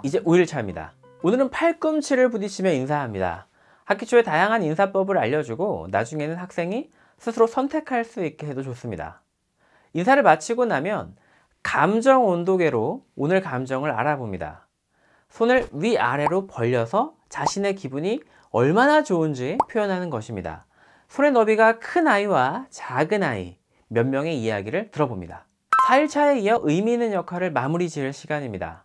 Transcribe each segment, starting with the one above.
이제 5일차입니다. 오늘은 팔꿈치를 부딪히며 인사합니다. 학기 초에 다양한 인사법을 알려주고 나중에는 학생이 스스로 선택할 수 있게 해도 좋습니다. 인사를 마치고 나면 감정 온도계로 오늘 감정을 알아봅니다. 손을 위아래로 벌려서 자신의 기분이 얼마나 좋은지 표현하는 것입니다. 손의 너비가 큰 아이와 작은 아이 몇 명의 이야기를 들어봅니다. 4일차에 이어 의미 있는 역할을 마무리 지을 시간입니다.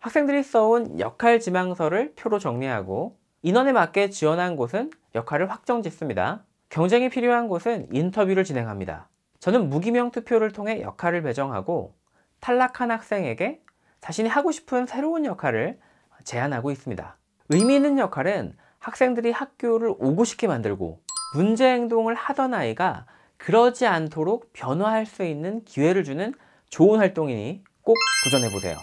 학생들이 써온 역할 지망서를 표로 정리하고 인원에 맞게 지원한 곳은 역할을 확정 짓습니다. 경쟁이 필요한 곳은 인터뷰를 진행합니다. 저는 무기명 투표를 통해 역할을 배정하고 탈락한 학생에게 자신이 하고 싶은 새로운 역할을 제안하고 있습니다. 의미 있는 역할은 학생들이 학교를 오고 싶게 만들고 문제 행동을 하던 아이가 그러지 않도록 변화할 수 있는 기회를 주는 좋은 활동이니 꼭 도전해보세요.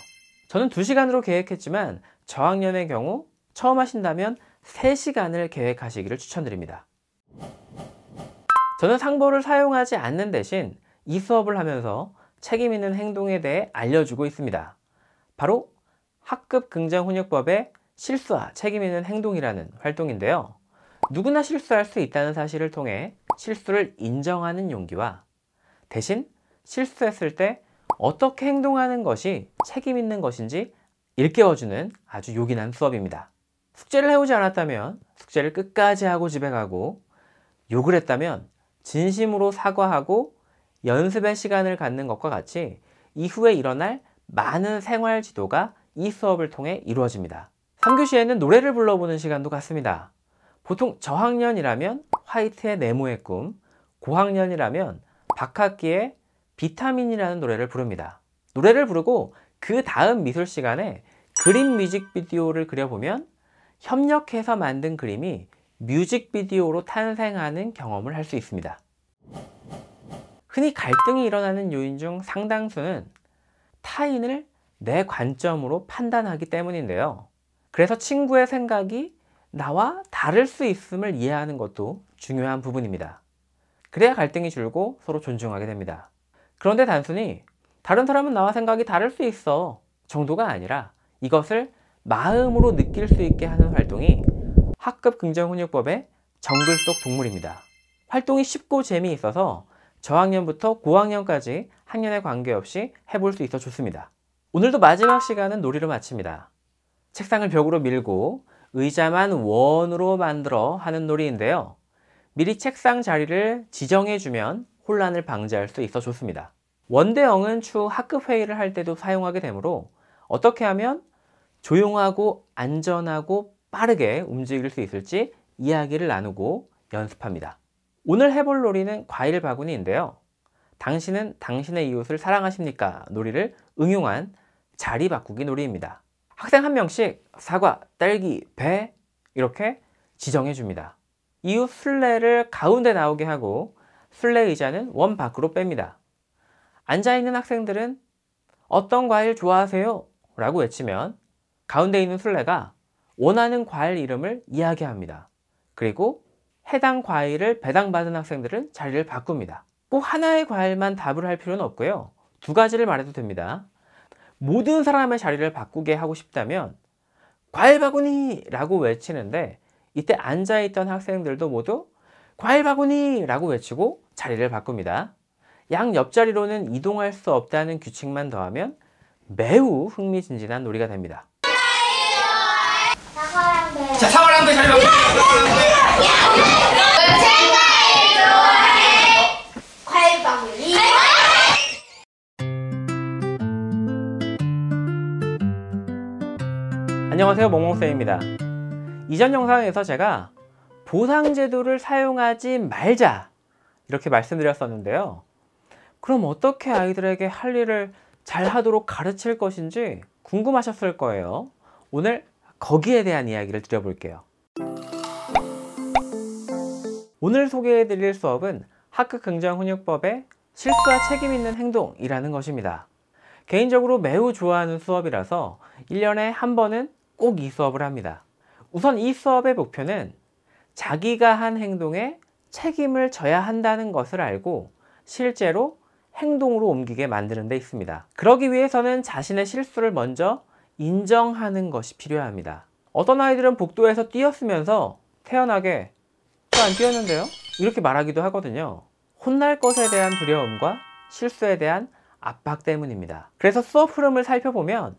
저는 2시간으로 계획했지만 저학년의 경우 처음 하신다면 3시간을 계획하시기를 추천드립니다. 저는 상보를 사용하지 않는 대신 이 수업을 하면서 책임 있는 행동에 대해 알려주고 있습니다. 바로 학급 긍정훈육법의 실수와 책임 있는 행동이라는 활동인데요. 누구나 실수할 수 있다는 사실을 통해 실수를 인정하는 용기와 대신 실수했을 때 어떻게 행동하는 것이 책임 있는 것인지 일깨워주는 아주 요긴한 수업입니다. 숙제를 해오지 않았다면 숙제를 끝까지 하고 집에 가고, 욕을 했다면 진심으로 사과하고 연습의 시간을 갖는 것과 같이 이후에 일어날 많은 생활 지도가 이 수업을 통해 이루어집니다. 3교시에는 노래를 불러보는 시간도 갖습니다. 보통 저학년이라면 화이트의 네모의 꿈, 고학년이라면 박학기의 비타민이라는 노래를 부릅니다. 노래를 부르고 그 다음 미술 시간에 그림 뮤직비디오를 그려보면 협력해서 만든 그림이 뮤직비디오로 탄생하는 경험을 할 수 있습니다. 흔히 갈등이 일어나는 요인 중 상당수는 타인을 내 관점으로 판단하기 때문인데요. 그래서 친구의 생각이 나와 다를 수 있음을 이해하는 것도 중요한 부분입니다. 그래야 갈등이 줄고 서로 존중하게 됩니다. 그런데 단순히 다른 사람은 나와 생각이 다를 수 있어 정도가 아니라 이것을 마음으로 느낄 수 있게 하는 활동이 학급 긍정훈육법의 정글 속 동물입니다. 활동이 쉽고 재미있어서 저학년부터 고학년까지 학년에 관계없이 해볼 수 있어 좋습니다. 오늘도 마지막 시간은 놀이로 마칩니다. 책상을 벽으로 밀고 의자만 원으로 만들어 하는 놀이인데요. 미리 책상 자리를 지정해주면 혼란을 방지할 수 있어 좋습니다. 원대영은 추후 학급 회의를 할 때도 사용하게 되므로 어떻게 하면 조용하고 안전하고 빠르게 움직일 수 있을지 이야기를 나누고 연습합니다. 오늘 해볼 놀이는 과일 바구니인데요. 당신은 당신의 이웃을 사랑하십니까? 놀이를 응용한 자리 바꾸기 놀이입니다. 학생 한 명씩 사과, 딸기, 배 이렇게 지정해 줍니다. 이웃 술래를 가운데 나오게 하고 술래 의자는 원 밖으로 뺍니다. 앉아있는 학생들은 어떤 과일 좋아하세요? 라고 외치면 가운데 있는 술래가 원하는 과일 이름을 이야기합니다. 그리고 해당 과일을 배당받은 학생들은 자리를 바꿉니다. 꼭 하나의 과일만 답을 할 필요는 없고요. 2가지를 말해도 됩니다. 모든 사람의 자리를 바꾸게 하고 싶다면 과일 바구니! 라고 외치는데 이때 앉아있던 학생들도 모두 과일 바구니! 라고 외치고 자리를 바꿉니다. 양 옆자리로는 이동할 수 없다는 규칙만 더하면 매우 흥미진진한 놀이가 됩니다. 자, 사과랑 배 자리 바꾸기. 과일 바구니. 안녕하세요, 몽몽쌤입니다. 이전 영상에서 제가 보상제도를 사용하지 말자 이렇게 말씀드렸었는데요. 그럼 어떻게 아이들에게 할 일을 잘 하도록 가르칠 것인지 궁금하셨을 거예요. 오늘 거기에 대한 이야기를 드려볼게요. 오늘 소개해드릴 수업은 학급 긍정훈육법의 실수와 책임 있는 행동이라는 것입니다. 개인적으로 매우 좋아하는 수업이라서 1년에 한 번은 꼭 이 수업을 합니다. 우선 이 수업의 목표는 자기가 한 행동에 책임을 져야 한다는 것을 알고 실제로 행동으로 옮기게 만드는 데 있습니다. 그러기 위해서는 자신의 실수를 먼저 인정하는 것이 필요합니다. 어떤 아이들은 복도에서 뛰었으면서 태연하게 저 안 뛰었는데요? 이렇게 말하기도 하거든요. 혼날 것에 대한 두려움과 실수에 대한 압박 때문입니다. 그래서 수업 흐름을 살펴보면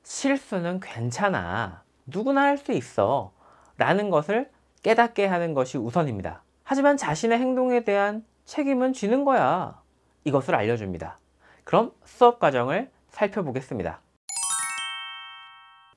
실수는 괜찮아, 누구나 할 수 있어 라는 것을 깨닫게 하는 것이 우선입니다. 하지만 자신의 행동에 대한 책임은 지는 거야, 이것을 알려줍니다. 그럼 수업 과정을 살펴보겠습니다.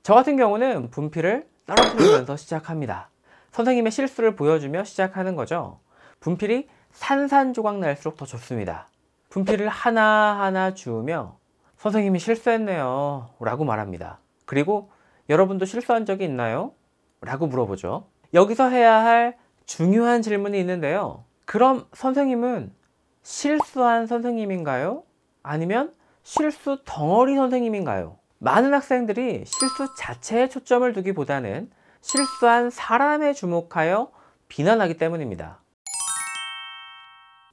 저 같은 경우는 분필을 떨어뜨리면서 시작합니다. 선생님의 실수를 보여주며 시작하는 거죠. 분필이 산산조각 날수록 더 좋습니다. 분필을 하나하나 주우며 선생님이 실수했네요 라고 말합니다. 그리고 여러분도 실수한 적이 있나요? 라고 물어보죠. 여기서 해야 할 중요한 질문이 있는데요. 그럼 선생님은 실수한 선생님인가요? 아니면 실수 덩어리 선생님인가요? 많은 학생들이 실수 자체에 초점을 두기보다는 실수한 사람에 주목하여 비난하기 때문입니다.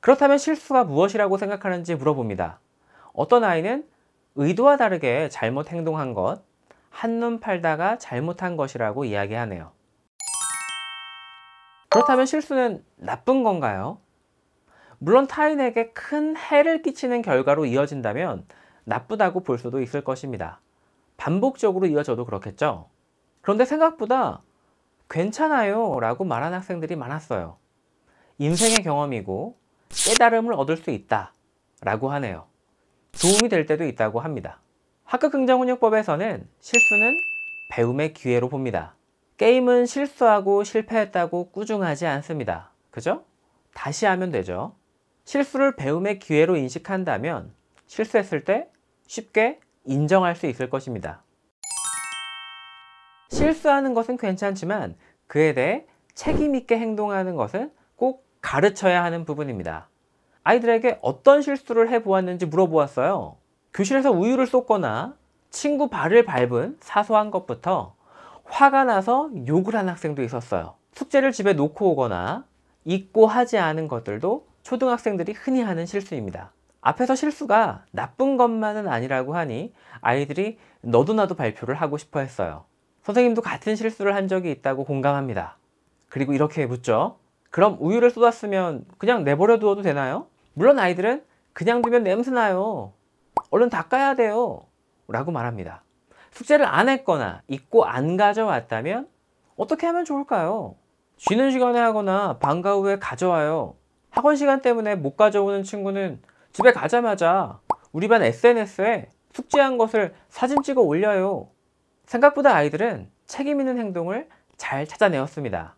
그렇다면 실수가 무엇이라고 생각하는지 물어봅니다. 어떤 아이는 의도와 다르게 잘못 행동한 것, 한눈 팔다가 잘못한 것이라고 이야기하네요. 그렇다면 실수는 나쁜 건가요? 물론 타인에게 큰 해를 끼치는 결과로 이어진다면 나쁘다고 볼 수도 있을 것입니다. 반복적으로 이어져도 그렇겠죠. 그런데 생각보다 괜찮아요 라고 말하는 학생들이 많았어요. 인생의 경험이고 깨달음을 얻을 수 있다 라고 하네요. 도움이 될 때도 있다고 합니다. 학급긍정훈육법에서는 실수는 배움의 기회로 봅니다. 게임은 실수하고 실패했다고 꾸중하지 않습니다. 그죠? 다시 하면 되죠. 실수를 배움의 기회로 인식한다면 실수했을 때 쉽게 인정할 수 있을 것입니다. 실수하는 것은 괜찮지만 그에 대해 책임 있게 행동하는 것은 꼭 가르쳐야 하는 부분입니다. 아이들에게 어떤 실수를 해보았는지 물어보았어요. 교실에서 우유를 쏟거나 친구 발을 밟은 사소한 것부터 화가 나서 욕을 한 학생도 있었어요. 숙제를 집에 놓고 오거나 잊고 하지 않은 것들도 초등학생들이 흔히 하는 실수입니다. 앞에서 실수가 나쁜 것만은 아니라고 하니 아이들이 너도 나도 발표를 하고 싶어 했어요. 선생님도 같은 실수를 한 적이 있다고 공감합니다. 그리고 이렇게 묻죠. 그럼 우유를 쏟았으면 그냥 내버려 두어도 되나요? 물론 아이들은 그냥 두면 냄새나요, 얼른 닦아야 돼요 라고 말합니다. 숙제를 안 했거나 잊고 안 가져왔다면 어떻게 하면 좋을까요? 쉬는 시간에 하거나 방과 후에 가져와요. 학원 시간 때문에 못 가져오는 친구는 집에 가자마자 우리 반 SNS에 숙제한 것을 사진 찍어 올려요. 생각보다 아이들은 책임 있는 행동을 잘 찾아내었습니다.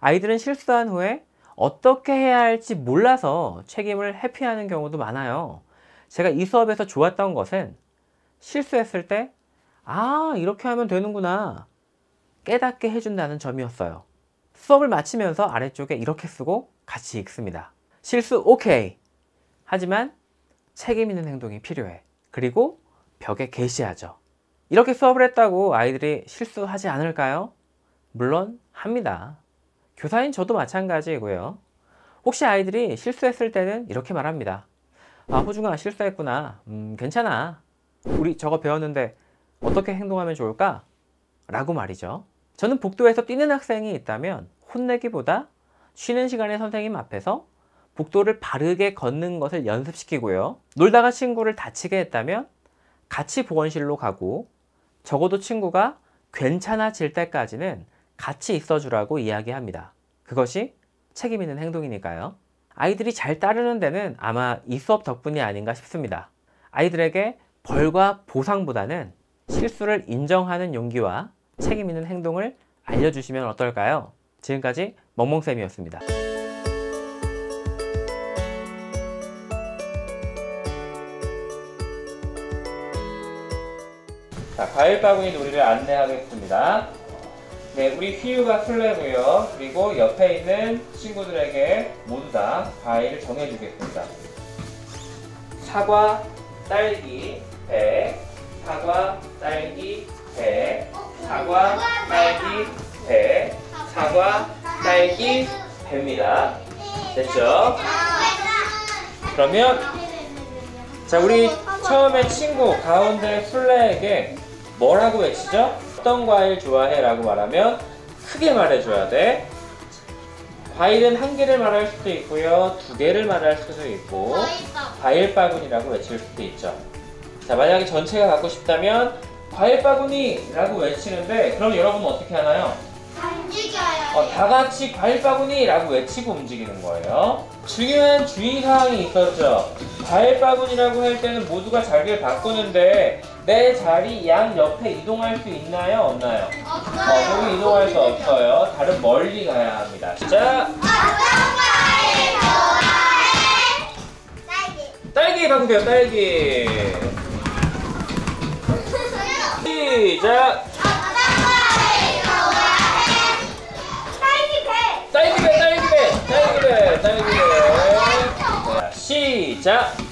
아이들은 실수한 후에 어떻게 해야 할지 몰라서 책임을 회피하는 경우도 많아요. 제가 이 수업에서 좋았던 것은 실수했을 때 이렇게 하면 되는구나 깨닫게 해준다는 점이었어요. 수업을 마치면서 아래쪽에 이렇게 쓰고 같이 읽습니다. 실수 오케이. 하지만 책임 있는 행동이 필요해. 그리고 벽에 게시하죠. 이렇게 수업을 했다고 아이들이 실수하지 않을까요? 물론 합니다. 교사인 저도 마찬가지이고요. 혹시 아이들이 실수했을 때는 이렇게 말합니다. 호중아 실수했구나. 괜찮아. 우리 저거 배웠는데 어떻게 행동하면 좋을까? 라고 말이죠. 저는 복도에서 뛰는 학생이 있다면 혼내기보다 쉬는 시간에 선생님 앞에서 복도를 바르게 걷는 것을 연습시키고요. 놀다가 친구를 다치게 했다면 같이 보건실로 가고 적어도 친구가 괜찮아질 때까지는 같이 있어주라고 이야기합니다. 그것이 책임 있는 행동이니까요. 아이들이 잘 따르는 데는 아마 이 수업 덕분이 아닌가 싶습니다. 아이들에게 벌과 보상보다는 실수를 인정하는 용기와 책임 있는 행동을 알려주시면 어떨까요? 지금까지 멍멍쌤이었습니다. 자, 과일 바구니 놀이를 안내하겠습니다. 네, 우리 휘유가 술래고요. 그리고 옆에 있는 친구들에게 모두 다 과일을 정해주겠습니다. 사과, 딸기, 배, 사과, 딸기, 배, 사과, 딸기, 배, 사과, 딸기, 배입니다. 됐죠? 그러면 자, 우리 처음에 친구 가운데 술래에게 뭐라고 외치죠? 어떤 과일 좋아해? 라고 말하면 크게 말해줘야 돼. 과일은 한 개를 말할 수도 있고요, 두 개를 말할 수도 있고, 과일 바구니라고 외칠 수도 있죠. 자, 만약에 전체가 갖고 싶다면 과일 바구니라고 외치는데, 그럼 여러분은 어떻게 하나요? 움직여요. 다 같이 과일 바구니라고 외치고 움직이는 거예요. 중요한 주의사항이 있었죠. 과일 바구니라고 할 때는 모두가 자리를 바꾸는데 내 자리 양 옆에 이동할 수 있나요? 없나요? 없어요. 여기 이동할 수 없어요. 다른 멀리 가야 합니다. 자, 어떤 과일 좋아해? 딸기. 딸기 바꾸세요. 딸기. 시작. 어떤 과일 좋아해? 딸기배. 딸기배. 자, 시작.